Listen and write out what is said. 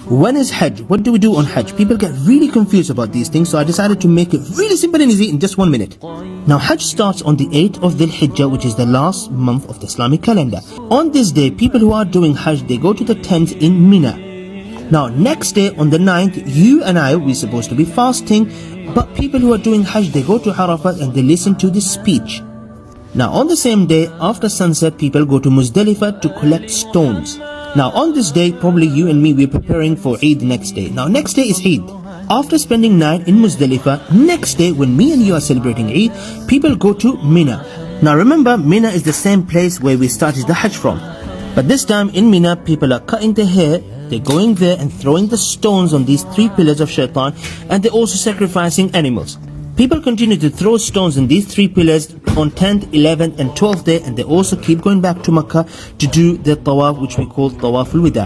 When is Hajj? What do we do on Hajj? People get really confused about these things, so I decided to make it really simple and easy in just 1 minute. Now Hajj starts on the 8th of Dhul Hijjah, which is the last month of the Islamic calendar. On this day, people who are doing Hajj, they go to the tent in Mina. Now next day on the 9th, you and I, we're supposed to be fasting, but people who are doing Hajj, they go to Arafat and they listen to this speech. Now on the same day, after sunset, people go to Muzdalifah to collect stones. Now on this day, probably you and me, we're preparing for Eid the next day. Now next day is Eid. After spending night in Muzdalifah, next day when me and you are celebrating Eid, people go to Mina. Now remember, Mina is the same place where we started the Hajj from. But this time in Mina, people are cutting their hair, they're going there and throwing the stones on these 3 pillars of Shaitan, and they're also sacrificing animals. People continue to throw stones in these 3 pillars on 10th, 11th and 12th day, and they also keep going back to Makkah to do the tawaf, which we call Tawaf al-Wida.